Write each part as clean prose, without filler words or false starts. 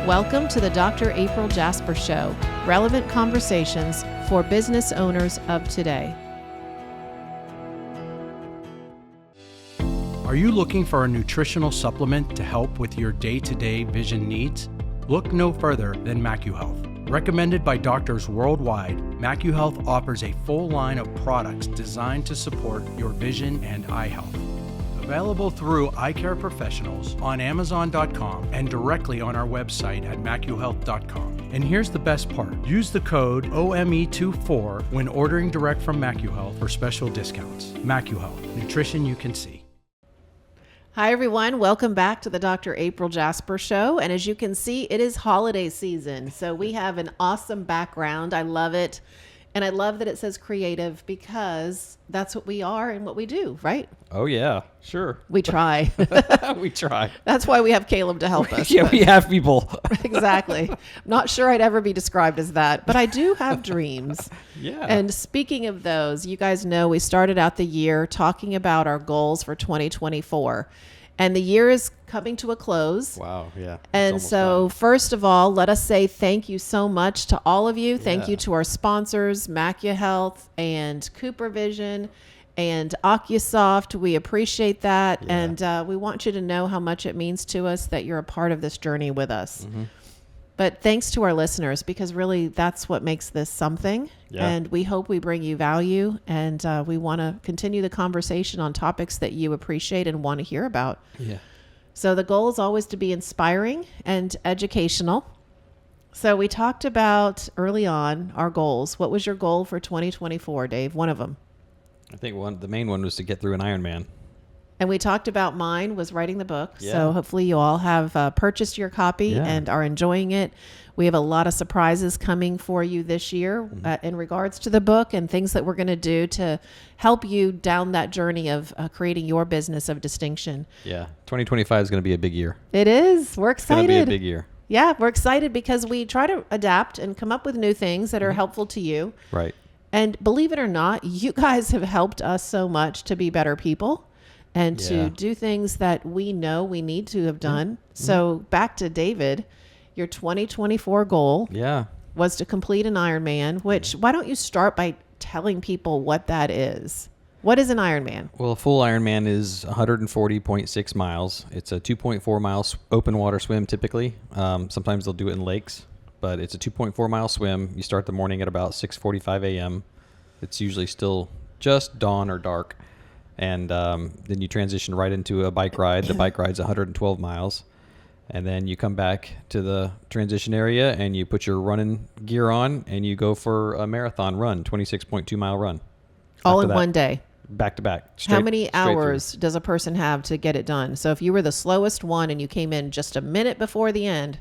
Welcome to the Dr. April Jasper Show, relevant conversations for business owners of today. Are you looking for a nutritional supplement to help with your day-to-day vision needs? Look no further than MacuHealth. Recommended by doctors worldwide, MacuHealth offers a full line of products designed to support your vision and eye health. Available through eye care professionals on Amazon.com and directly on our website at MacuHealth.com. And here's the best part. Use the code OME24 when ordering direct from MacuHealth for special discounts. MacuHealth, nutrition you can see. Hi, everyone. Welcome back to the Dr. April Jasper Show. And as you can see, it is holiday season. So we have an awesome background. I love it. And I love that it says creative because that's what we are and what we do, right? Oh, yeah. Sure. We try. We try. That's why we have Caleb to help us. Yeah, we have people. Exactly. I'm not sure I'd ever be described as that, but I do have dreams. Yeah. And speaking of those, you guys know we started out the year talking about our goals for 2024. And the year is coming to a close. Wow, yeah. And so first of all, let us say thank you so much to all of you. Thank you to our sponsors, MacuHealth and Cooper Vision and OcuSoft. We appreciate that. Yeah. And we want you to know how much it means to us that you're a part of this journey with us. Mm-hmm. But thanks to our listeners, because really that's what makes this something. Yeah. And we hope we bring you value. And we want to continue the conversation on topics that you appreciate and want to hear about. Yeah. So the goal is always to be inspiring and educational. So we talked about early on our goals. What was your goal for 2024, Dave? One of them. I think the main one was to get through an Ironman. And we talked about mine was writing the book. Yeah. So hopefully you all have purchased your copy and are enjoying it. We have a lot of surprises coming for you this year in regards to the book and things that we're going to do to help you down that journey of creating your business of distinction. Yeah. 2025 is going to be a big year. It is. We're excited. It's going to be a big year. Yeah, we're excited because we try to adapt and come up with new things that are helpful to you. Right. And believe it or not, you guys have helped us so much to be better people. And to do things that we know we need to have done. Mm-hmm. So back to David, your 2024 goal was to complete an Ironman, which why don't you start by telling people what that is? What is an Ironman? Well, a full Ironman is 140.6 miles. It's a 2.4 mile open water swim typically. Sometimes they'll do it in lakes, but it's a 2.4 mile swim. You start the morning at about 6:45 a.m. It's usually still just dawn or dark. And then you transition right into a bike ride. The bike ride's 112 miles. And then you come back to the transition area and you put your running gear on and you go for a marathon run, 26.2 mile run. All in one day? Back to back. How many hours does a person have to get it done? So if you were the slowest one and you came in just a minute before the end,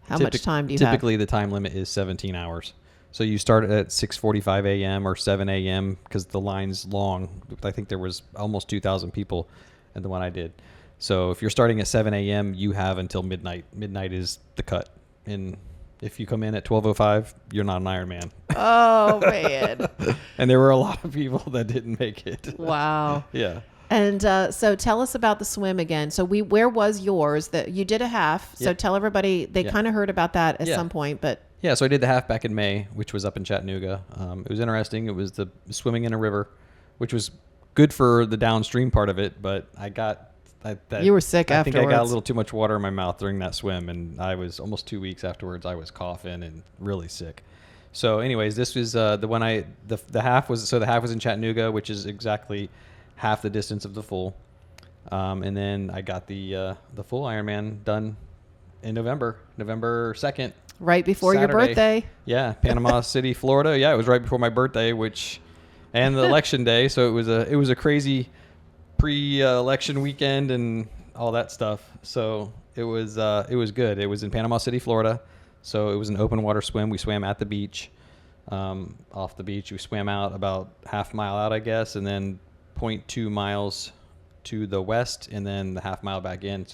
how much time do you have? Typically the time limit is 17 hours. So you start at 6:45 a.m. or 7 a.m. because the line's long. I think there was almost 2,000 people in the one I did. So if you're starting at 7 a.m., you have until midnight. Midnight is the cut. And if you come in at 12:05, you're not an Ironman. Oh, man. And there were a lot of people that didn't make it. Wow. Yeah. And so tell us about the swim again. So where was yours? That you did a half. So tell everybody, they kind of heard about that at some point, but... Yeah, so I did the half back in May, which was up in Chattanooga. It was interesting. It was the swimming in a river, which was good for the downstream part of it, but you were sick afterwards. I think I got a little too much water in my mouth during that swim, and I was almost 2 weeks afterwards. I was coughing and really sick. So anyways, this was the half was in Chattanooga, which is exactly half the distance of the full. And then I got the full Ironman done in November 2nd. Right before Saturday. your birthday. Yeah, Panama City, Florida. Yeah, it was right before my birthday, and the election day. So it was a crazy pre-election weekend and all that stuff. So it was good. It was in Panama City, Florida. So it was an open water swim. We swam at the beach, off the beach. We swam out about half mile out, I guess, and then 0.2 miles to the west and then the half mile back in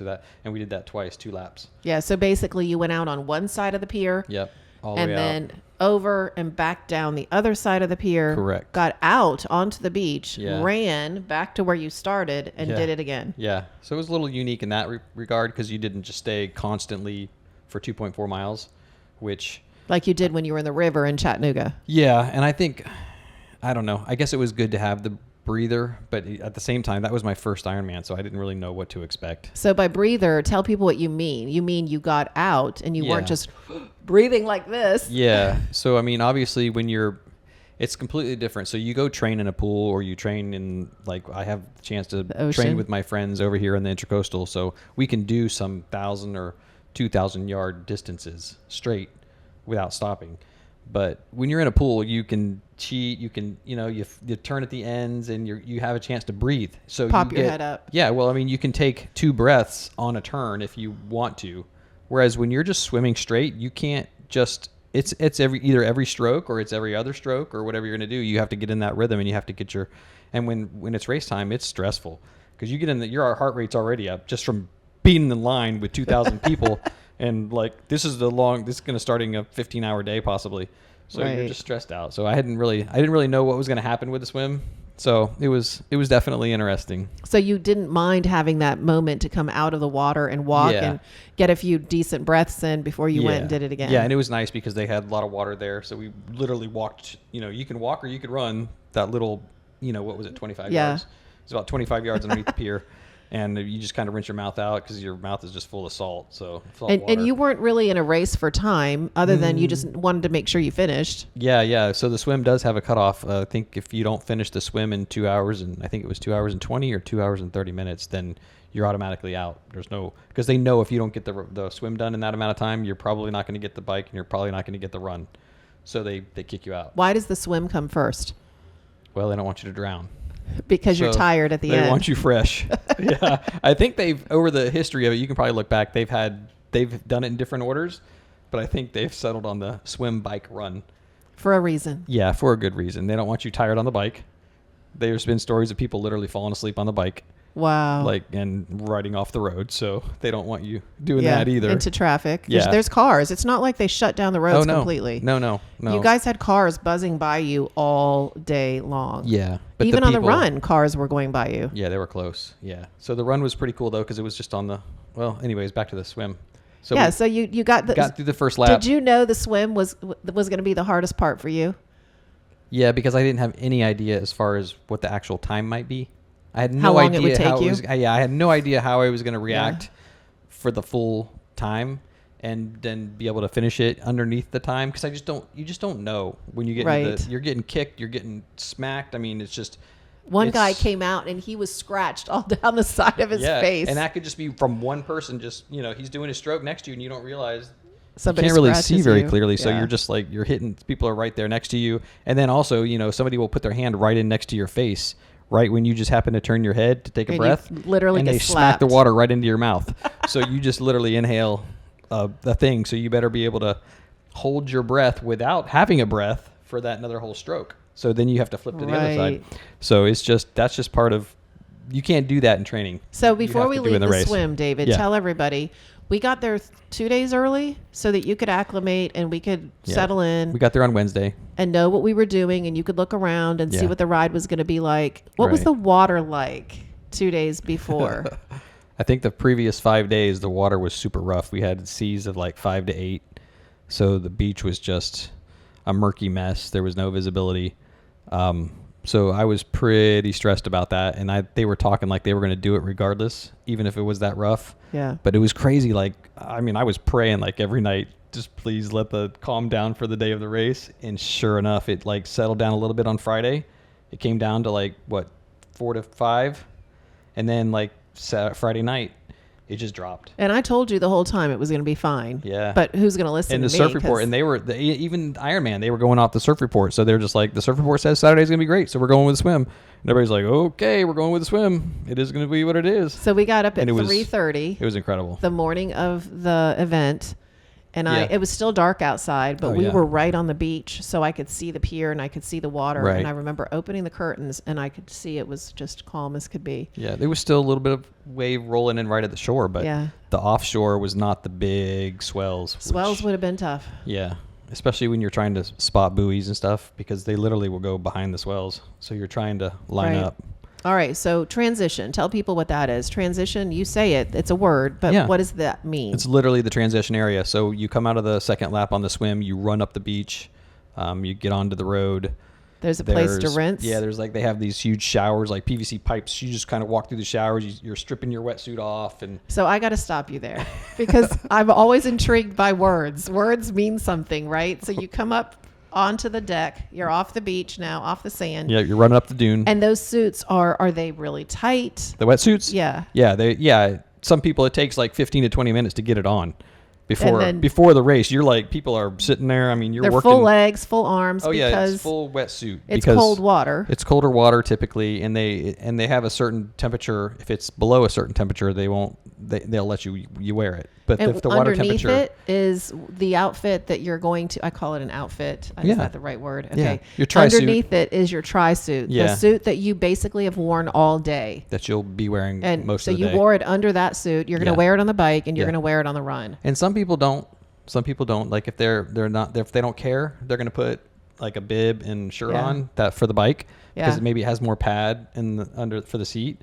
and we did that twice, 2 laps. Yeah, so basically you went out on one side of the pier. Yep. All the way out. And then over and back down the other side of the pier. Correct. Got out onto the beach, ran back to where you started and did it again. Yeah. So it was a little unique in that regard because you didn't just stay constantly for 2.4 miles, which... Like you did when you were in the river in Chattanooga. Yeah, and I think, I don't know, I guess it was good to have the breather, but at the same time, that was my first Ironman, so I didn't really know what to expect. So by breather, tell people what you mean. You mean you got out and you weren't just breathing like this. Yeah. So, I mean, obviously it's completely different. So you go train in a pool, or you train in, like, I have the chance to train with my friends over here in the Intracoastal, so we can do some 1,000 or 2,000 yard distances straight without stopping. But when you're in a pool, you can cheat, you can, you turn at the ends, and you have a chance to breathe. So pop your head up. Yeah, well, I mean, you can take 2 breaths on a turn if you want to. Whereas when you're just swimming straight, you can't just, it's either every stroke or it's every other stroke or whatever you're going to do. You have to get in that rhythm, and you have to get and when it's race time, it's stressful because you get in your heart rate's already up just from being in line with 2,000 people. And like, this is going to starting a 15-hour day possibly. So you're just stressed out. So I didn't really know what was going to happen with the swim. So it was definitely interesting. So you didn't mind having that moment to come out of the water and walk and get a few decent breaths in before you went and did it again. Yeah. And it was nice because they had a lot of water there. So we literally walked, you can walk or you could run that little, what was it? 25 yards. It's about 25 yards underneath the pier. And you just kind of rinse your mouth out because your mouth is just full of salt. So and you weren't really in a race for time other than you just wanted to make sure you finished. Yeah. So the swim does have a cutoff. I think if you don't finish the swim in 2 hours, and I think it was 2 hours and 20 or 2 hours and 30 minutes, then you're automatically out. There's no, because they know if you don't get the swim done in that amount of time, you're probably not going to get the bike and you're probably not going to get the run. So they kick you out. Why does the swim come first? Well, they don't want you to drown. Because you're tired at the end. They want you fresh. Yeah. I think over the history of it, you can probably look back, they've done it in different orders, but I think they've settled on the swim, bike, run. For a reason. Yeah, for a good reason. They don't want you tired on the bike. There's been stories of people literally falling asleep on the bike. Wow. And riding off the road. So they don't want you doing that either. Into traffic. Yeah. There's cars. It's not like they shut down the roads completely. No. You guys had cars buzzing by you all day long. Yeah. But even on the run, cars were going by you. Yeah, they were close. Yeah. So the run was pretty cool, though, because it was just on the... Well, anyways, back to the swim. So so you got through the first lap. Did you know the swim was going to be the hardest part for you? Yeah, because I didn't have any idea as far as what the actual time might be. I had how no long idea it would take how you? It was. Yeah, I had no idea how I was going to react for the full time, and then be able to finish it underneath the time. Because you just don't know when you get you're getting kicked, you're getting smacked. I mean, it's just. One guy came out and he was scratched all down the side of his face. And that could just be from one person. Just he's doing his stroke next to you, and you don't realize. Somebody you can't really see very clearly, Yeah. so you're just like you're hitting. People are right there next to you, and then also somebody will put their hand right in next to your face. Right when you just happen to turn your head to take a breath, literally and get they slapped. smack the water right into your mouth. So you just literally inhale the thing. So you better be able to hold your breath without having a breath for that another whole stroke. So then you have to flip to the other side. So that's just part of. You can't do that in training. So before we leave the swim, David, tell everybody. We got there 2 days early so that you could acclimate and we could settle in. We got there on Wednesday. And know what we were doing, and you could look around and see what the ride was going to be like. What was the water like 2 days before? I think the previous 5 days, the water was super rough. We had seas of like 5 to 8. So the beach was just a murky mess. There was no visibility. So I was pretty stressed about that. And they were talking like they were going to do it regardless, even if it was that rough. Yeah. But it was crazy. Like, I mean, I was praying like every night, just please let the calm down for the day of the race. And sure enough, it like settled down a little bit on Friday. It came down to like 4 to 5. And then like Friday night, it just dropped. And I told you the whole time it was going to be fine. Yeah. But who's going to listen to me? And the surf report, and even Ironman, they were going off the surf report. So they're just like, the surf report says Saturday's going to be great. So we're going with the swim. And everybody's like, okay, we're going with the swim. It is going to be what it is. So we got up at 3:30. It was incredible. The morning of the event. And it was still dark outside, but we were right on the beach, so I could see the pier and I could see the water. Right. And I remember opening the curtains and I could see it was just calm as could be. Yeah, there was still a little bit of wave rolling in right at the shore, but the offshore was not the big swells. Swells would have been tough. Yeah, especially when you're trying to spot buoys and stuff, because they literally will go behind the swells. So you're trying to line up. All right. So transition. Tell people what that is. Transition, you say it. It's a word, but what does that mean? It's literally the transition area. So you come out of the second lap on the swim, you run up the beach, you get onto the road. There's a place to rinse. Yeah, they have these huge showers, like PVC pipes. You just kind of walk through the showers. You're stripping your wetsuit off. And so I got to stop you there because I'm always intrigued by words. Words mean something, right? So you come up onto the deck. You're off the beach now, off the sand. Yeah, you're running up the dune. And those suits are they really tight? The wetsuits? Yeah. Yeah, some people it takes like 15 to 20 minutes to get it on. Before the race, you're like, people are sitting there. I mean, they're working. Full legs, full arms. Oh yeah, it's full wetsuit. It's cold water. It's colder water typically, and they have a certain temperature. If it's below a certain temperature, they'll let you wear it. But if the water temperature, underneath it is the outfit that you're going to. I call it an outfit. Is that the right word? Okay. Yeah. Your tri-suit. Underneath it is your tri-suit, the suit that you basically have worn all day. That you'll be wearing most of the day. So you wore it under that suit. You're going to wear it on the bike, and you're going to wear it on the run. And some people don't. Like if they don't care, they're going to put like a bib and shirt on that for the bike because maybe it has more pad under for the seat,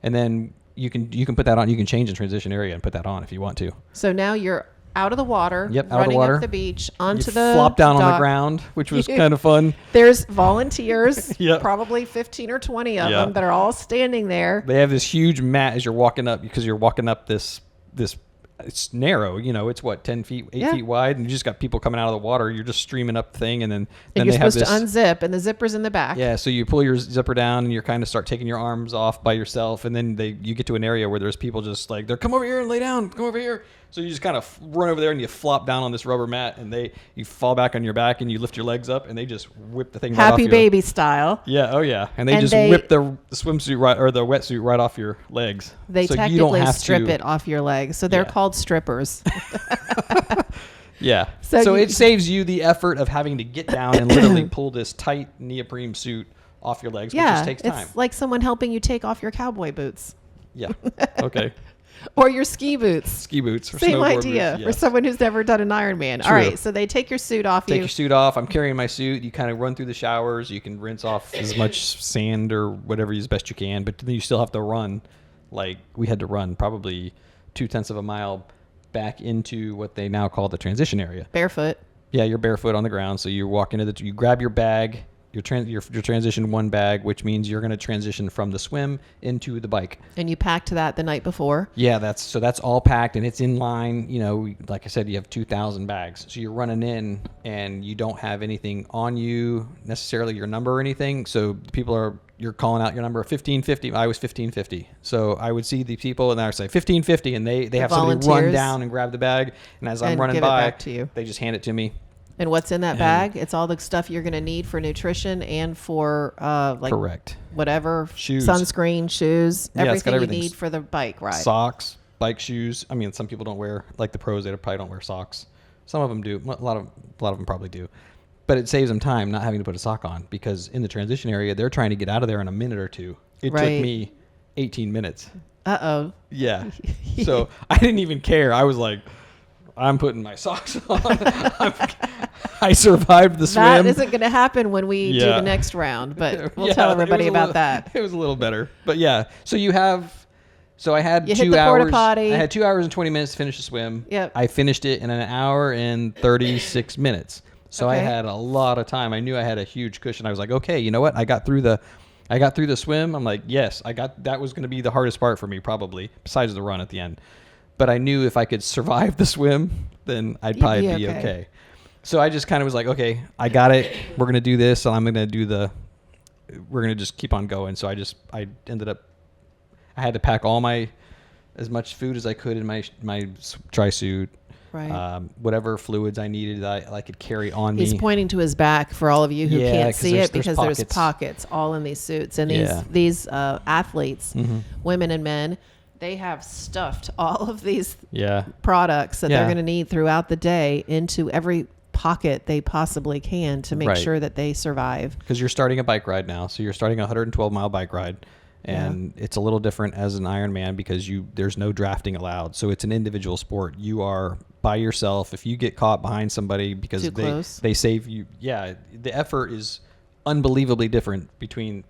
and then you can put that on. You can change the transition area and put that on if you want to. So now you're out of the water. Yep, running out of the water. Up the beach onto you the flop down dock. on the ground, which was kind of fun. There's volunteers, Yep. probably 15 or 20 of them that are all standing there. They have this huge mat as you're walking up because you're walking up this. It's narrow, it's what, 10 feet, 8 feet wide, and you just got people coming out of the water. You're just streaming up the thing, and then you're supposed to unzip, and the zipper's in the back. Yeah, so you pull your zipper down, and you kind of start taking your arms off by yourself, and then you get to an area where there's people just like, they're come over here and lay down, come over here. So you just kind of run over there and you flop down on this rubber mat, and you fall back on your back, and you lift your legs up, and they just whip the thing right off Happy baby style. Yeah, oh yeah, and they whip the swimsuit right or the wetsuit right off your legs. They so technically you don't have strip it off your legs, so they're called strippers. Yeah. So it saves you the effort of having to get down and literally pull this tight neoprene suit off your legs, which just takes time. It's like someone helping you take off your cowboy boots. Yeah. Okay. Or your ski boots. Ski boots. Or same idea. Boots, For someone who's never done an Ironman. All right. So they take your suit off Take your suit off. I'm carrying my suit. You kind of run through the showers. You can rinse off as much sand or whatever as best you can. But then you still have to run. Like we had to run probably 0.2 of a mile back into what they now call the transition area. Barefoot. Yeah, you're barefoot on the ground. So you walk into you grab your bag. Your transition one bag, which means you're going to transition from the swim into the bike. And you packed that the night before? Yeah, that's all packed and it's in line. Like I said, you have 2,000 bags. So you're running in and you don't have anything on you, necessarily your number or anything. So you're calling out your number 1550. I was 1550. So I would see the people and I would say 1550 and they have somebody run down and grab the bag. And as I'm running by, back to you. They just hand it to me. And what's in that bag? It's all the stuff you're going to need for nutrition and for correct. Whatever. Shoes. Sunscreen, shoes, everything you need for the bike ride. Socks, bike shoes. I mean, some people don't wear, like the pros, they probably don't wear socks. Some of them do. A lot of them probably do. But it saves them time not having to put a sock on because in the transition area, they're trying to get out of there in a minute or two. It took me 18 minutes. Uh-oh. Yeah. So I didn't even care. I was like, I'm putting my socks on. I survived the swim. That isn't going to happen when we do the next round, but we'll tell everybody about that. It was a little better. But yeah, so I had you 2 hit the hours. Porta potty. I had 2 hours and 20 minutes to finish the swim. Yep. I finished it in an hour and 36 minutes. So I had a lot of time. I knew I had a huge cushion. I was like, okay, you know what? I got through the swim. I'm like, yes, that was going to be the hardest part for me probably, besides the run at the end. But I knew if I could survive the swim, then I'd probably be okay. So I just kind of was like, okay, I got it. We're going to do this. And we're going to just keep on going. So I ended up, I had to pack as much food as I could in my tri-suit. Right. Whatever fluids I needed, I could carry on me. He's pointing to his back for all of you who can't see it because there's pockets all in these suits. And these athletes, women and men, they have stuffed all of these products that they're going to need throughout the day into every pocket they possibly can to make sure that they survive. Because you're starting a bike ride now. So you're starting a 112-mile bike ride. And it's a little different as an Ironman because there's no drafting allowed. So it's an individual sport. You are by yourself. If you get caught behind somebody because they save you. Yeah, the effort is unbelievably different between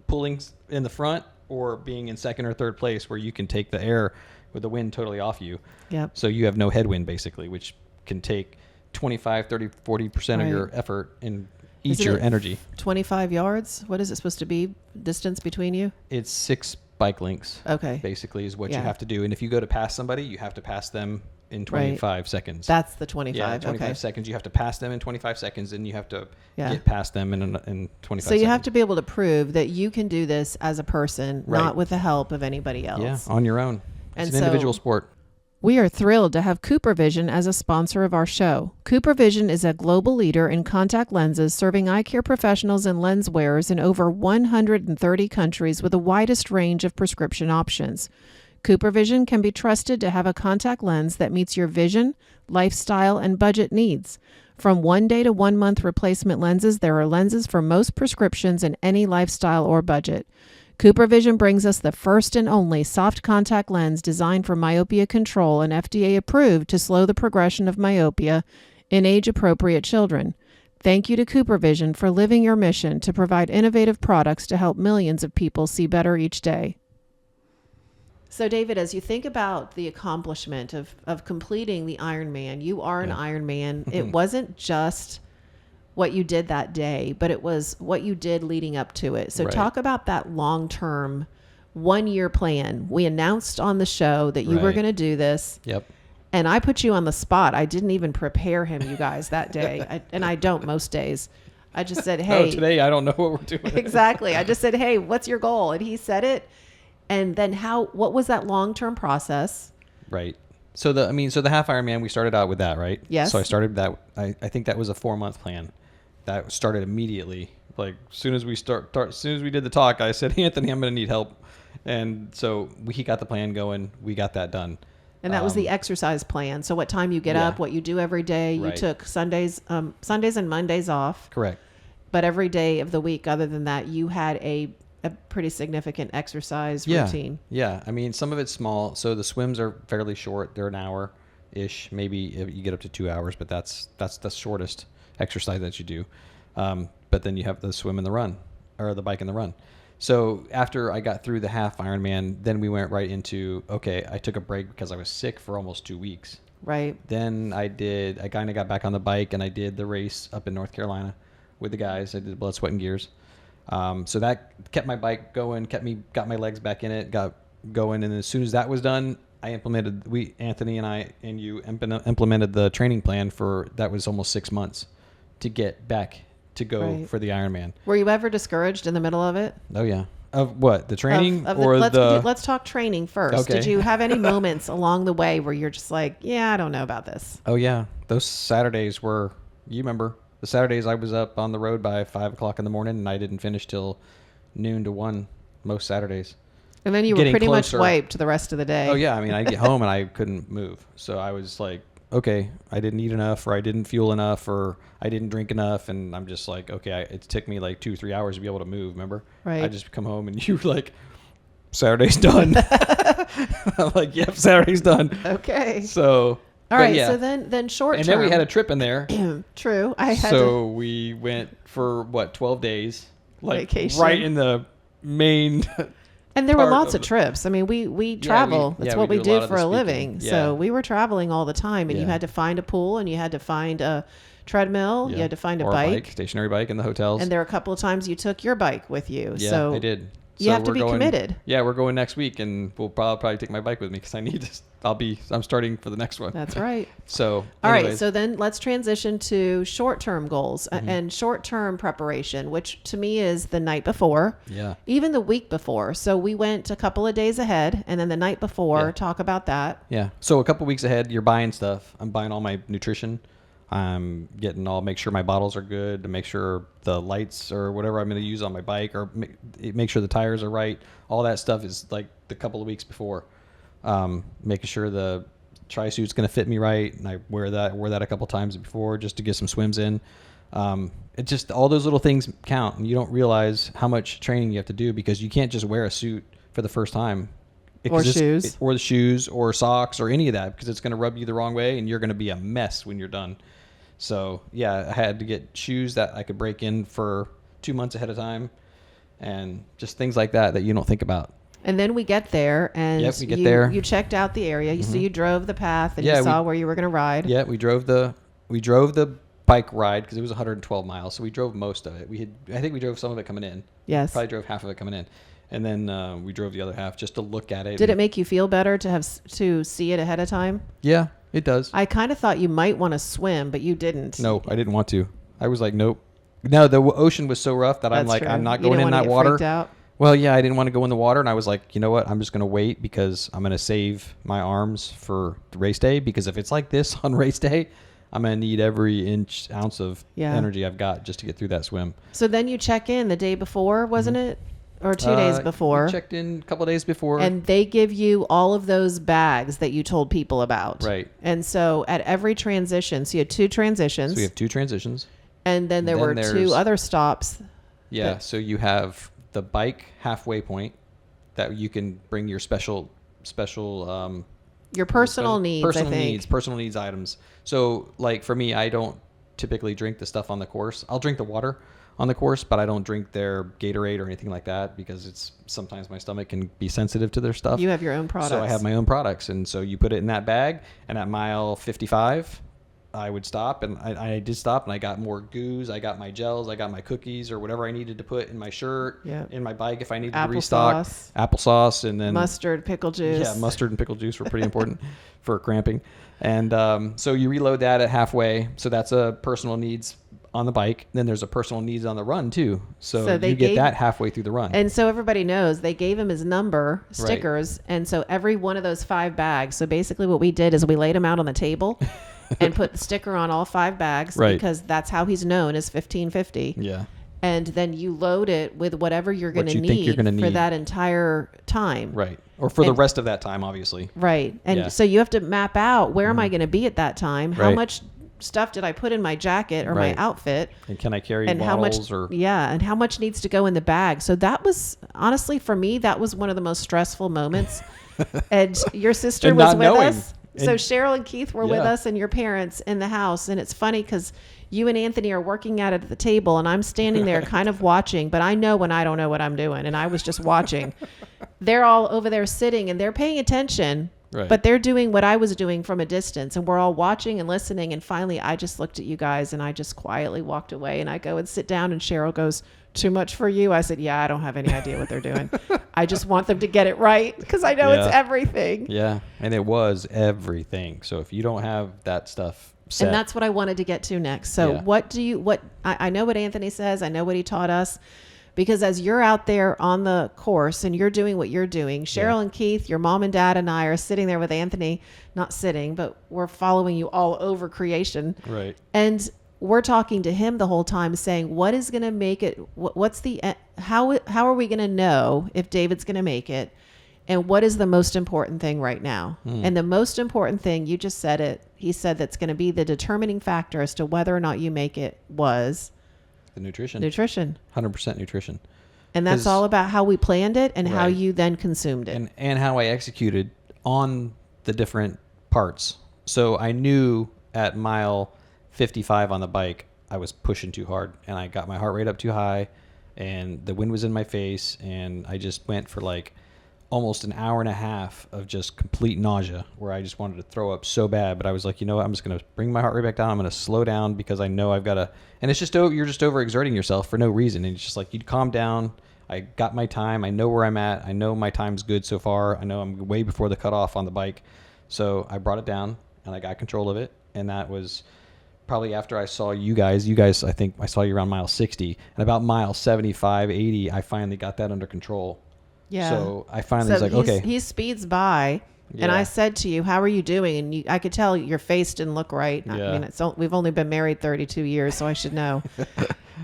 pulling in the front or being in second or third place where you can take the air with the wind totally off you. Yep. So you have no headwind basically, which can take 25, 30, 40% of your effort and eat your energy. 25 yards? What is it supposed to be? Distance between you? It's 6 bike lengths. Okay. Basically is what you have to do. And if you go to pass somebody, you have to pass them in 25 seconds. That's the 25. Yeah, 25 seconds. You have to pass them in 25 seconds, and you have to get past them in 25 seconds. So you have to be able to prove that you can do this as a person, not with the help of anybody else. Yeah, on your own. It's an individual sport. We are thrilled to have CooperVision as a sponsor of our show. CooperVision is a global leader in contact lenses, serving eye care professionals and lens wearers in over 130 countries with the widest range of prescription options. CooperVision can be trusted to have a contact lens that meets your vision, lifestyle, and budget needs. From 1 day to 1 month replacement lenses, there are lenses for most prescriptions in any lifestyle or budget. CooperVision brings us the first and only soft contact lens designed for myopia control and FDA approved to slow the progression of myopia in age-appropriate children. Thank you to CooperVision for living your mission to provide innovative products to help millions of people see better each day. So, David, as you think about the accomplishment of completing the Ironman, you are an Ironman. It wasn't just what you did that day, but it was what you did leading up to it. So talk about that long-term 1-year plan. We announced on the show that you were going to do this. Yep. And I put you on the spot. I didn't even prepare him, you guys, that day. And I don't most days. I just said, hey. Today I don't know what we're doing. Exactly. I just said, hey, what's your goal? And he said it. And then what was that long-term process? Right. So the half Ironman, we started out with that, right? Yes. So I started that. I think that was a 4-month plan. That started immediately. Like as soon as we did the talk, I said, Anthony, I'm going to need help. And so he got the plan going. We got that done. And that was the exercise plan. So what time you get up, what you do every day. You took Sundays and Mondays off. Correct. But every day of the week, other than that, you had a pretty significant exercise routine. Yeah. I mean, some of it's small. So the swims are fairly short. They're an hour-ish. Maybe you get up to 2 hours, but that's the shortest exercise that you do. But then you have the swim and the run, or the bike and the run. So after I got through the half Ironman, then we went right into, I took a break because I was sick for almost 2 weeks. Right. Then I kind of got back on the bike and I did the race up in North Carolina with the guys. I did Blood, Sweat, and Gears. So that kept my bike going, got my legs back in it, got going. And as soon as that was done, Anthony and I and you implemented the training plan that was almost 6 months to get back to go for the Ironman. Were you ever discouraged in the middle of it? Oh yeah. Of what? The training let's talk training first. Okay. Did you have any moments along the way where you're just like, yeah, I don't know about this? Oh yeah. Those Saturdays you remember the Saturdays I was up on the road by 5 o'clock in the morning and I didn't finish till noon to 1 most Saturdays. And then you were pretty much wiped the rest of the day. Oh yeah. I mean, I'd get home and I couldn't move. So I was like, okay, I didn't eat enough, or I didn't fuel enough, or I didn't drink enough. And I'm just like, okay, it took me like 2-3 hours to be able to move. Remember? Right. I just come home and you were like, Saturday's done. I'm like, yep, Saturday's done. Okay. So, all right. Yeah. So then short term. And then we had a trip in there. True. We went for 12 days, like vacation. Right in the main. And there were lots of trips. I mean, we travel. That's what we do for a living. Yeah. So we were traveling all the time, and you had to find a pool, and you had to find a treadmill. Yeah. You had to find a bike, stationary bike in the hotels. And there were a couple of times you took your bike with you. Yeah, so I did. You have to be committed. Yeah, we're going next week, and we'll probably take my bike with me because I'm starting for the next one. That's right. So, all right. So then let's transition to short-term goals and short-term preparation, which to me is the night before. Yeah. Even the week before. So we went a couple of days ahead, and then the night before, talk about that. Yeah. So a couple of weeks ahead, you're buying stuff. I'm buying all my nutrition. I'm make sure my bottles are good, to make sure the lights or whatever I'm going to use on my bike, or make sure the tires are right. All that stuff is like the couple of weeks before. Making sure the tri-suit's going to fit me right, and I wear that a couple times before just to get some swims in. It just, all those little things count, and you don't realize how much training you have to do because you can't just wear a suit for the first time. Or shoes. Or the shoes or socks or any of that, because it's going to rub you the wrong way and you're going to be a mess when you're done. So, yeah, I had to get shoes that I could break in for 2 months ahead of time. and just things like that you don't think about. And then we get there, and we get there. You checked out the area. So you drove the path, and Yeah, you saw where you were going to ride. Yeah, we drove the bike ride because it was 112 miles, so we drove most of it. I think we drove some of it coming in. Yes. Probably drove half of it coming in, and then we drove the other half just to look at it. Did it make you feel better to see it ahead of time? Yeah, it does. I kind of thought you might want to swim, but you didn't. No, I didn't want to. I was like, nope. No, the ocean was so rough that I'm like, true. I'm not You going didn't in wanna that get water. freaked out? Well, yeah, I didn't want to go in the water, and I was like, you know what? I'm just going to wait because I'm going to save my arms for the race day, because if it's like this on race day, I'm going to need every ounce of energy I've got just to get through that swim. So then you check in the day before, wasn't it? Or 2 days before? We checked in a couple of days before. And they give you all of those bags that you told people about. Right. And so at every transition, so you had 2 transitions. So we have 2 transitions. And then there were 2 other stops. Yeah, so you have the bike halfway point that you can bring your special your personal needs, I think. Personal needs items. So like for me, I don't typically drink the stuff on the course. I'll drink the water on the course, but I don't drink their Gatorade or anything like that because sometimes my stomach can be sensitive to their stuff. You have your own products. So I have my own products, and so you put it in that bag, and at mile 55 I would stop, and I did stop, and I got more goos. I got my gels. I got my cookies or whatever I needed to put in my shirt, in my bike if I needed to restock. Applesauce, and then mustard, pickle juice. Yeah, mustard and pickle juice were pretty important for cramping. And so you reload that at halfway. So that's a personal needs on the bike. Then there's a personal needs on the run too. So you get that halfway through the run. And so everybody knows they gave him his number stickers. Right. And so every one of those 5 bags. So basically what we did is we laid them out on the table and put the sticker on all 5 bags because that's how he's known as 1550. Yeah. And then you load it with whatever you're going to need for that entire time. Right. Or for the rest of that time, obviously. Right. And so you have to map out where am I going to be at that time? How much stuff did I put in my jacket or my outfit? And can I carry and bottles how much, and how much needs to go in the bag? So that was, honestly, for me, that was one of the most stressful moments. And your sister was with us. So Cheryl and Keith were with us and your parents in the house. And it's funny because you and Anthony are working at it at the table and I'm standing there kind of watching, but I know when I don't know what I'm doing. And I was just watching. They're all over there sitting and they're paying attention, but they're doing what I was doing from a distance. And we're all watching and listening. And finally, I just looked at you guys and I just quietly walked away and I go and sit down and Cheryl goes, "Too much for you?" I said, "Yeah, I don't have any idea what they're doing. I just want them to get it right because I know it's everything." Yeah, and it was everything. So if you don't have that stuff set. And that's what I wanted to get to next. So I know what Anthony says. I know what he taught us. Because as you're out there on the course and you're doing what you're doing, Cheryl and Keith, your mom and dad and I are sitting there with Anthony, not sitting, but we're following you all over creation. Right. And we're talking to him the whole time saying, what is going to make it? How are we going to know if David's going to make it? And what is the most important thing right now? And the most important thing, you just said it, he said that's going to be the determining factor as to whether or not you make it was the nutrition. 100% nutrition. And that's all about how we planned it and how you then consumed it. And how I executed on the different parts. So I knew at mile 55 on the bike, I was pushing too hard and I got my heart rate up too high and the wind was in my face and I just went for like almost an hour and a half of just complete nausea where I just wanted to throw up so bad. But I was like, you know what? I'm just going to bring my heart rate back down. I'm going to slow down because I know I've got to, and it's just, you're just overexerting yourself for no reason. And it's just like, you'd calm down. I got my time. I know where I'm at. I know my time's good so far. I know I'm way before the cutoff on the bike. So I brought it down and I got control of it. And that was probably after I saw you guys, I think I saw you around mile 60 and about mile 75, 80, I finally got that under control. Yeah. So I finally was like, okay. He speeds by, and I said to you, "How are you doing?" And I could tell your face didn't look right. Yeah. I mean, we've only been married 32 years, so I should know.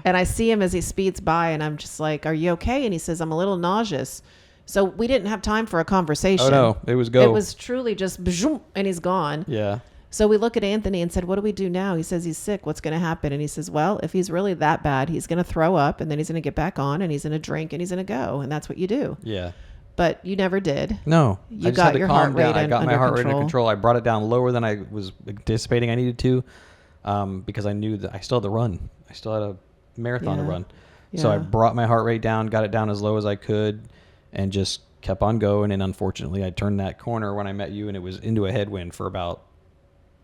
And I see him as he speeds by, and I'm just like, "Are you okay?" And he says, "I'm a little nauseous." So we didn't have time for a conversation. Oh no, it was go. It was truly just, and he's gone. Yeah. So we look at Anthony and said, "What do we do now?" He says he's sick. What's going to happen? And he says, "Well, if he's really that bad, he's going to throw up, and then he's going to get back on, and he's going to drink, and he's going to go, and that's what you do." Yeah. But you never did. No. You got your heart rate under control. I got my heart rate under control. I brought it down lower than I was anticipating I needed to because I knew that I still had to run. I still had a marathon to run. So I Yeah. brought my heart rate down, got it down as low as I could, and just kept on going. And unfortunately, I turned that corner when I met you, and it was into a headwind for about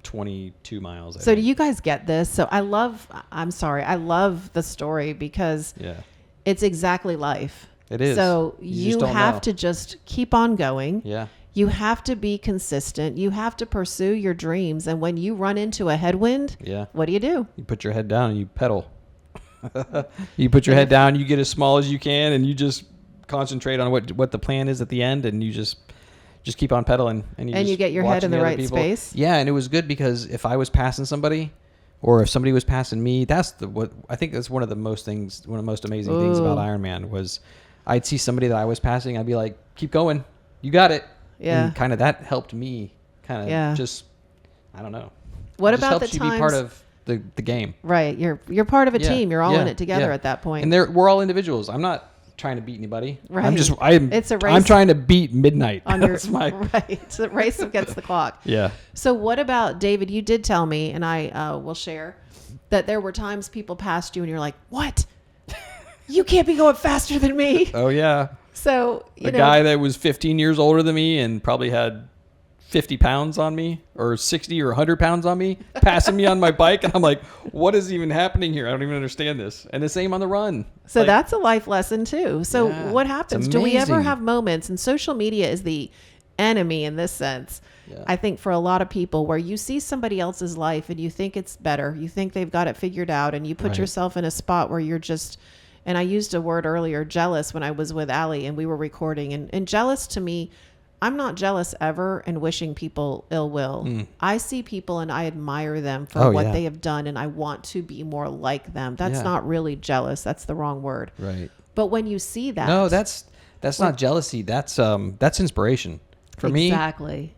22 miles. So do you guys get this? So I love the story because it's exactly life. It is. So You just you don't have know. to just keep on going. Yeah. You have to be consistent. You have to pursue your dreams. And when you run into a headwind, what do? You put your head down and you pedal. You put your head down, you get as small as you can, and you just concentrate on what the plan is at the end, and you just keep on pedaling. And you get your head in the right space. Yeah, and it was good because if I was passing somebody, or if somebody was passing me, what I think that's one of the most amazing things about Ironman was I'd see somebody that I was passing, I'd be like, keep going, you got it. Yeah. And kind of that helped me just, I don't know. What it just about helps the you times, be part of the game. Right. You're part of a team. You're all in it together at that point. And we're all individuals. I'm not trying to beat anybody. Right. It's a race. I'm trying to beat midnight. That's right. It's a race against the clock. Yeah. So what about, David, you did tell me, and I will share, that there were times people passed you and you're like, what? You can't be going faster than me. Oh, yeah. So, the guy that was 15 years older than me and probably had 50 pounds on me or 60 or 100 pounds on me, passing me on my bike. And I'm like, what is even happening here? I don't even understand this. And the same on the run. So that's a life lesson too. So what happens? Do we ever amazing. have moments, and social media is the enemy in this sense, I think, for a lot of people, where you see somebody else's life and you think it's better. You think they've got it figured out, and you put yourself in a spot where you're just, and I used a word earlier, jealous, when I was with Allie and we were recording. And jealous, to me, I'm not jealous ever and wishing people ill will. I see people and I admire them for what they have done, and I want to be more like them. That's not really jealous. That's the wrong word. Right. But when you see that. No, that's not jealousy. That's inspiration. For me,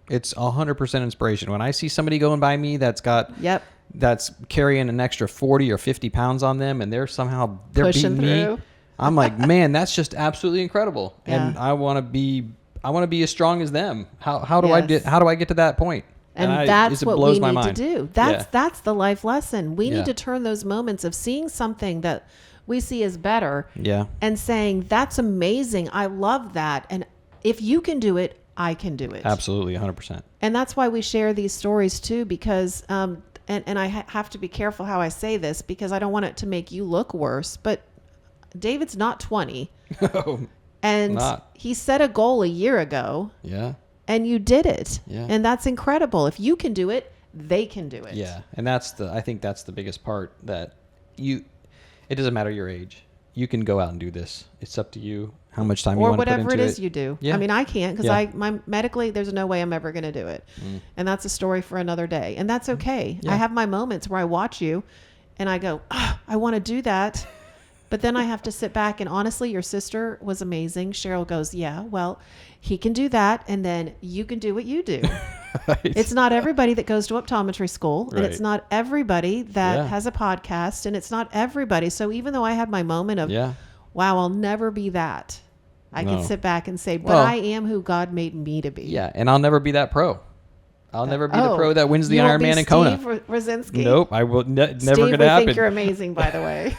it's 100% inspiration. When I see somebody going by me that's carrying an extra 40 or 50 pounds on them, and they're pushing beating me, I'm like, man, that's just absolutely incredible. And I want to be as strong as them. How do I get to that point? And that's what we need to do. That's the life lesson. We need to turn those moments of seeing something that we see as better and saying, that's amazing. I love that. And if you can do it, I can do it. Absolutely, 100%. And that's why we share these stories too, because, and I have to be careful how I say this, because I don't want it to make you look worse, but David's not 20. And he set a goal a year ago. Yeah. And you did it. Yeah. And that's incredible. If you can do it, they can do it. Yeah. And I think that's the biggest part, that it doesn't matter your age. You can go out and do this. It's up to you how much time you want to put into it. Or whatever it is you do. Yeah. I mean, I can't, because medically, there's no way I'm ever going to do it. And that's a story for another day. And that's okay. Yeah. I have my moments where I watch you and I go, I want to do that. But then I have to sit back, and honestly, your sister was amazing. Cheryl goes, yeah, well, he can do that, and then you can do what you do. Right. It's not everybody that goes to optometry school, and it's not everybody that has a podcast, and it's not everybody. So even though I had my moment of, wow, I'll never be that, I can sit back and say, but I am who God made me to be. Yeah, and I'll never be that pro. I'll never be the pro that wins the Ironman in Kona. Steve Rosinski. Nope, I will never going to happen. Steve, we think you're amazing, by the way.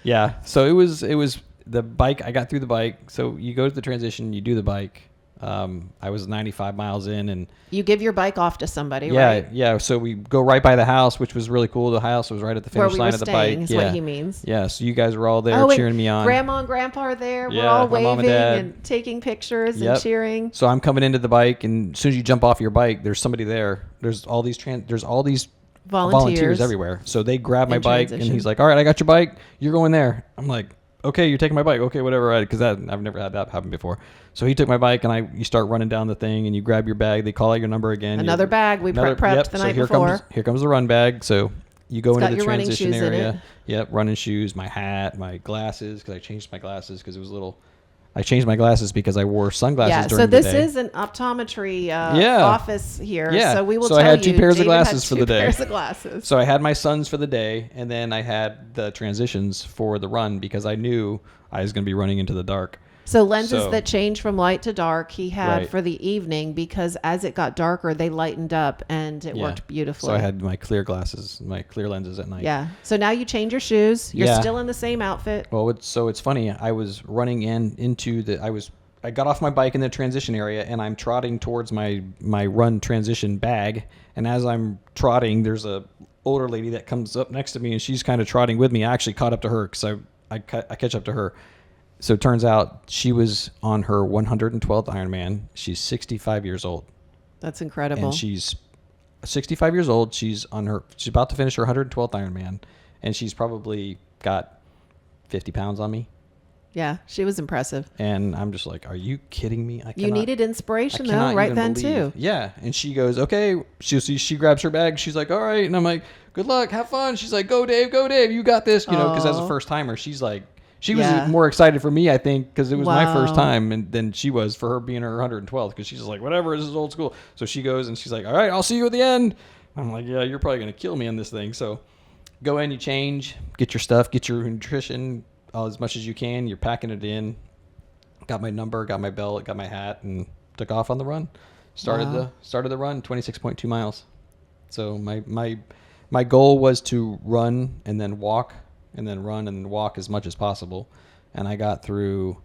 Yeah. So it was the bike. I got through the bike. So you go to the transition, you do the bike. I was 95 miles in, and you give your bike off to somebody, right? Yeah. So we go right by the house, which was really cool. The house was right at the finish line of the bike. Is what he means. Yeah. So you guys were all there cheering me on. Grandma and Grandpa are there. We're all waving and taking pictures and cheering. So I'm coming into the bike, and as soon as you jump off your bike, there's somebody there. There's all these volunteers everywhere. So they grab my bike, and he's like, all right, I got your bike. You're going there. I'm like, okay, you're taking my bike. Okay, whatever. Because I've never had that happen before. So he took my bike, and you start running down the thing, and you grab your bag. They call out your number again. Another bag we prepped the night before. Here comes the run bag. So you go into the transition area. Yep, running shoes, my hat, my glasses, because I changed my glasses because it was a little... I changed my glasses because I wore sunglasses during the day. So this is an optometry office here. Yeah. So we will tell you. So I had two pairs of glasses for the day. Pairs of glasses. So I had my suns for the day, and then I had the transitions for the run because I knew I was going to be running into the dark. So lenses that change from light to dark he had Right. for the evening, because as it got darker, they lightened up and it worked beautifully. So I had my clear glasses, my clear lenses at night. Yeah. So now you change your shoes. You're still in the same outfit. Well, it's funny. I was running I got off my bike in the transition area, and I'm trotting towards my run transition bag. And as I'm trotting, there's a older lady that comes up next to me, and she's kind of trotting with me. I actually caught up to her because I catch up to her. So it turns out she was on her 112th Ironman. She's 65 years old. That's incredible. And she's 65 years old. She's about to finish her 112th Ironman, and she's probably got 50 pounds on me. Yeah, she was impressive. And I'm just like, are you kidding me? You needed inspiration though, right then too. Yeah. And she goes, okay. She grabs her bag. She's like, all right. And I'm like, good luck. Have fun. She's like, go Dave. You got this. You know, because as a first timer, she's like, she was more excited for me, I think, because it was my first time than she was for her being her 112th, because she's like, whatever, this is old school. So she goes and she's like, all right, I'll see you at the end. I'm like, yeah, you're probably going to kill me on this thing. So go in, you change, get your stuff, get your nutrition as much as you can. You're packing it in. Got my number, got my belt, got my hat, and took off on the run. Started the run, 26.2 miles. So my goal was to run and then walk, and then run and walk as much as possible. And I got through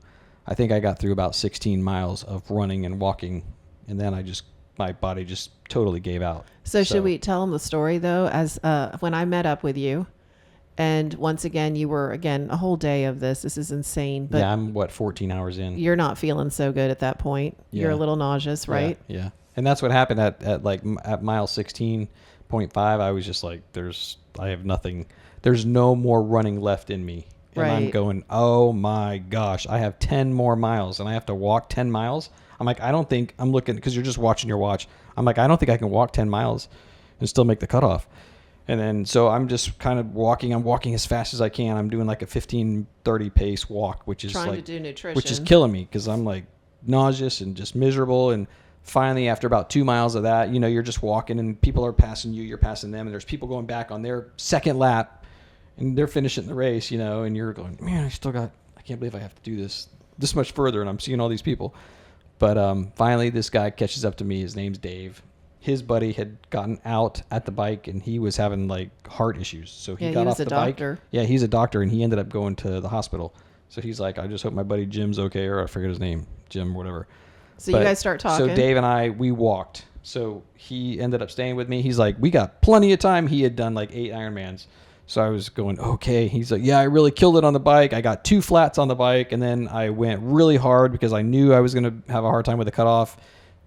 about 16 miles of running and walking. And then my body just totally gave out. So should we tell them the story though, as when I met up with you, and once again, you were a whole day of this. This is insane. But yeah, I'm 14 hours in. You're not feeling so good at that point. Yeah. You're a little nauseous, right? Yeah. And that's what happened at mile 16.5. I was just like, I have nothing. There's no more running left in me. And I'm going, oh my gosh, I have 10 more miles and I have to walk 10 miles. I'm like, I don't think I'm looking, because you're just watching your watch. I'm like, I don't think I can walk 10 miles and still make the cutoff. And then, so I'm just kind of walking. I'm walking as fast as I can. I'm doing like a 15-30 pace walk, which is trying to do nutrition, which is killing me, because I'm like nauseous and just miserable. And finally, after about 2 miles of that, you're just walking and people are passing you, you're passing them, and there's people going back on their second lap and they're finishing the race, and you're going, man, I can't believe I have to do this much further. And I'm seeing all these people. But finally, this guy catches up to me. His name's Dave. His buddy had gotten out at the bike, and he was having like heart issues. So he got off the bike. Yeah, he's a doctor, and he ended up going to the hospital. So he's like, I just hope my buddy Jim's okay, or I forget his name, Jim, whatever. So you guys start talking. So Dave and we walked. So he ended up staying with me. He's like, we got plenty of time. He had done like 8 Ironmans. So I was going, okay. He's like, yeah, I really killed it on the bike. I got 2 flats on the bike, and then I went really hard because I knew I was going to have a hard time with the cutoff.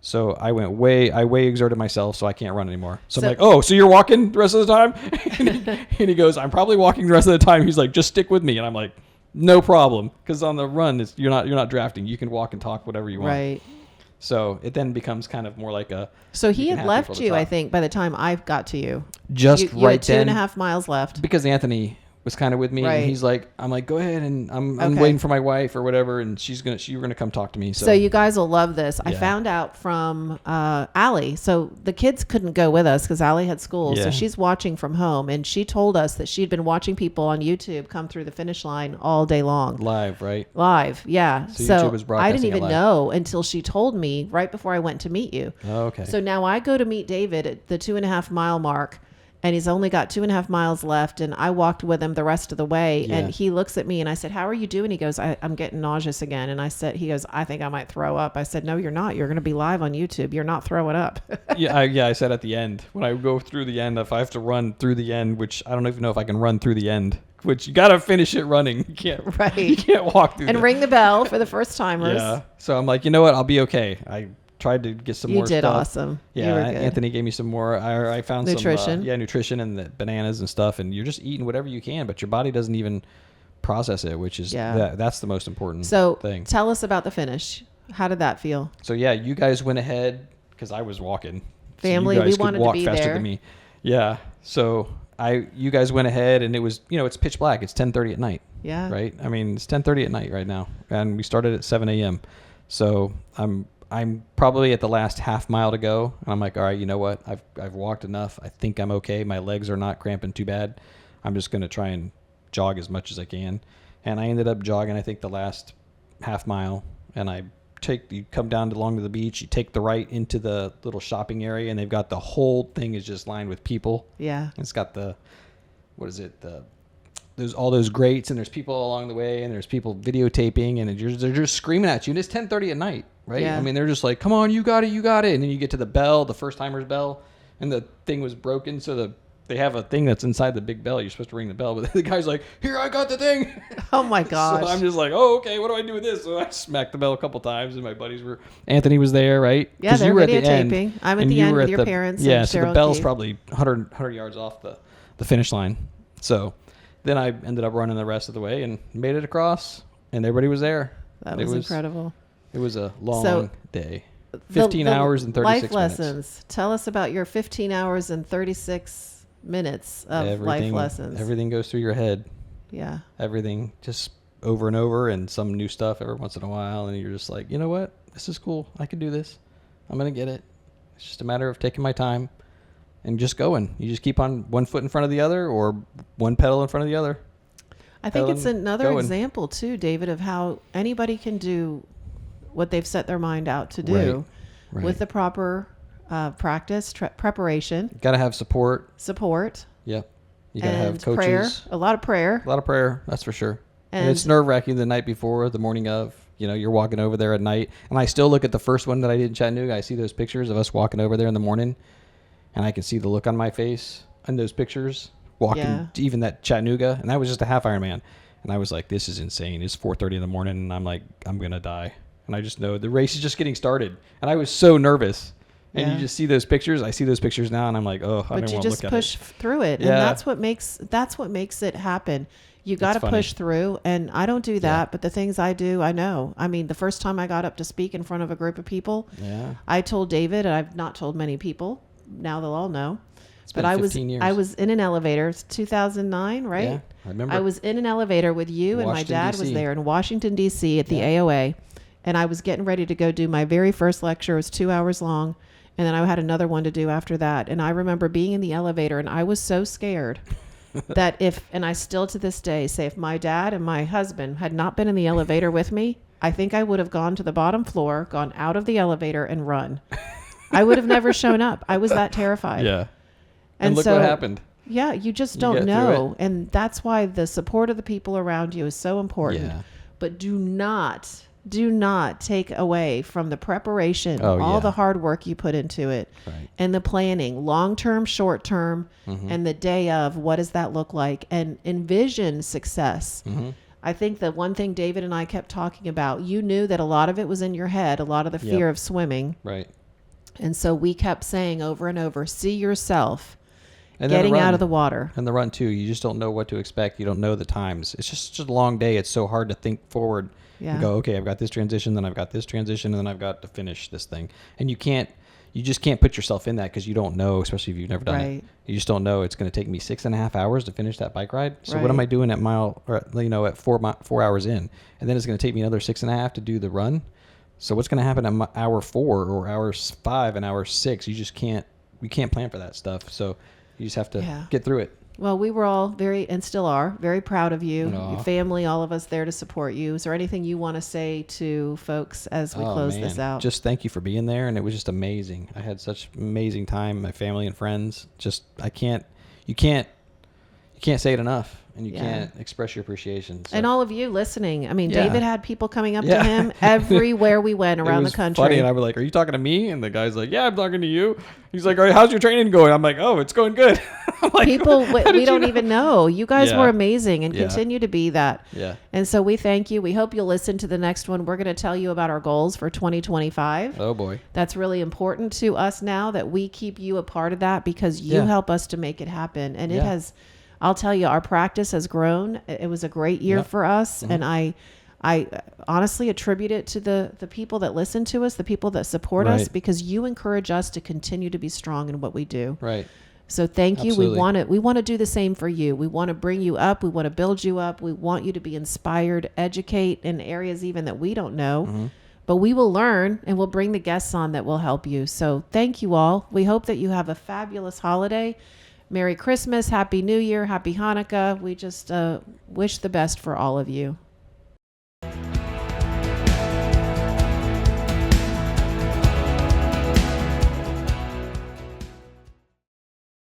So I way exerted myself, so I can't run anymore. So I'm like, oh, so you're walking the rest of the time? and he goes, I'm probably walking the rest of the time. He's like, just stick with me. And I'm like, no problem. Because on the run, you're not drafting. You can walk and talk whatever you want. Right. So it then becomes kind of more like a... So he had left you, I think, by the time I got to you. You had 2.5 miles left. Because Anthony was kind of with me, and he's like, I'm like, go ahead, and I'm waiting for my wife or whatever, and you're gonna come talk to me. So you guys will love this. Yeah. I found out from Allie. So the kids couldn't go with us because Allie had school, so she's watching from home, and she told us that she'd been watching people on YouTube come through the finish line all day long. Live, right? Live, yeah. So YouTube was broadcasting. I didn't even know until she told me right before I went to meet you. Oh, okay. So now I go to meet David at the 2.5 mile mark. And he's only got 2.5 miles left. And I walked with him the rest of the way. Yeah. And he looks at me and I said, how are you doing? He goes, I'm getting nauseous again. And he goes, I think I might throw up. I said, no, you're not. You're going to be live on YouTube. You're not throwing up. I said at the end, when I go through the end, if I have to run through the end, which I don't even know if I can run through the end, which you got to finish it running. You can't walk through. And ring the bell for the first timers. Yeah. So I'm like, you know what? I'll be okay. I tried to get some more stuff. You did awesome. Yeah, Anthony gave me some more. I found nutrition. Some nutrition and the bananas and stuff, and you're just eating whatever you can, but your body doesn't even process it, which is that's the most important thing. Tell us about the finish. How did that feel? So you guys went ahead because I was walking. Family, so you guys we wanted could walk to be faster there. Than me. Yeah. So you guys went ahead, and it was it's pitch black. It's 10:30 at night. Yeah. Right. I mean, it's 10:30 at night right now, and we started at 7 a.m. So I'm probably at the last half mile to go. And I'm like, all right, you know what? I've walked enough. I think I'm okay. My legs are not cramping too bad. I'm just going to try and jog as much as I can. And I ended up jogging, I think, the last half mile, and you come down along to the beach, you take the right into the little shopping area, and they've got the whole thing is just lined with people. Yeah. It's got there's all those grates, and there's people along the way, and there's people videotaping, and they're just screaming at you. And it's 10:30 at night, right? Yeah. I mean, they're just like, come on, you got it. And then you get to the bell, the first timer's bell, and the thing was broken. So they have a thing that's inside the big bell. You're supposed to ring the bell, but the guy's like, here, I got the thing. Oh my gosh. So I'm just like, oh, okay, what do I do with this? So I smacked the bell a couple times, and my buddies Anthony was there, right? Yeah, they're you were videotaping. I'm at the end with your parents. Yeah, and so Cheryl the bell's Keith. probably 100 yards off the finish line. So then I ended up running the rest of the way and made it across, and everybody was there. That was incredible. It was a long day. 15 hours and 36 life minutes. lessons. Tell us about your 15 hours and 36 minutes of life lessons. Everything goes through your head. Yeah. Everything just over and over, and some new stuff every once in a while, and you're just like, you know what? This is cool. I can do this. I'm going to get it. It's just a matter of taking my time and just going. You just keep on one foot in front of the other, or one pedal in front of the other. I think it's another example too, David, of how anybody can do what they've set their mind out to do Right. with the proper practice, preparation. Got to have support. Yep. You got to have coaches. Prayer. A lot of prayer. That's for sure. And it's nerve-wracking the night before, the morning of. You're walking over there at night. And I still look at the first one that I did in Chattanooga. I see those pictures of us walking over there in the morning, and I can see the look on my face in those pictures, walking to even that Chattanooga. And that was just a half Ironman. And I was like, this is insane. It's 4:30 in the morning, and I'm like, I'm going to die. And I just know the race is just getting started. And I was so nervous. And you just see those pictures. I see those pictures now, and I'm like, oh, I don't want to look at it. But you just push through it. And that's what makes it happen. You got to push through. And I don't do that, but the things I do, I know. I mean, the first time I got up to speak in front of a group of people, I told David, and I've not told many people. Now they'll all know. It's been 15 years. I was in an elevator. It's 2009, right? Yeah, I remember. I was in an elevator with you, and my dad was there in Washington, D.C. at the AOA. And I was getting ready to go do my very first lecture. It was 2 hours long. And then I had another one to do after that. And I remember being in the elevator, and I was so scared that and I still to this day say, if my dad and my husband had not been in the elevator with me, I think I would have gone to the bottom floor, gone out of the elevator, and run. I would have never shown up. I was that terrified. Yeah. And look what happened. Yeah, you just don't know. And that's why the support of the people around you is so important. Yeah. But do not take away from the preparation, all the hard work you put into it, and the planning, long-term, short-term, and the day of, what does that look like? And envision success. I think the one thing David and I kept talking about, you knew that a lot of it was in your head, a lot of the fear of swimming. Right. And so we kept saying over and over, see yourself getting out of the water. And the run too, you just don't know what to expect. You don't know the times. It's just a long day. It's so hard to think forward. Yeah. And go, okay, I've got this transition, then I've got this transition, and then I've got to finish this thing. And you just can't put yourself in that, because you don't know, especially if you've never done it. You just don't know. It's going to take me 6.5 hours to finish that bike ride. So what am I doing at 4 hours in? And then it's going to take me another 6.5 to do the run. So what's going to happen at hour 4 or hour 5 and hour 6? You can't plan for that stuff. So you just have to get through it. Well, we were all and still are, very proud of you, your family, all of us there to support you. Is there anything you want to say to folks as we close this out? Just thank you for being there. And it was just amazing. I had such amazing time, my family and friends. You can't say it enough. And you can't express your appreciation. So. And all of you listening. I mean, David had people coming up to him everywhere we went around the country. Funny, and I was like, are you talking to me? And the guy's like, yeah, I'm talking to you. He's like, all right, how's your training going? I'm like, oh, it's going good. I'm like, people, we don't even know. You guys were amazing and continue to be that. Yeah. And so we thank you. We hope you'll listen to the next one. We're going to tell you about our goals for 2025. Oh, boy. That's really important to us now, that we keep you a part of that, because you help us to make it happen. And it has... I'll tell you, our practice has grown. It was a great year for us. And I honestly attribute it to the people that listen to us, the people that support us, because you encourage us to continue to be strong in what we do. Right. So thank you. We want to do the same for you. We want to bring you up. We want to build you up. We want you to be inspired, educate in areas even that we don't know. But we will learn, and we'll bring the guests on that will help you. So thank you all. We hope that you have a fabulous holiday. Merry Christmas, Happy New Year, Happy Hanukkah. We just wish the best for all of you.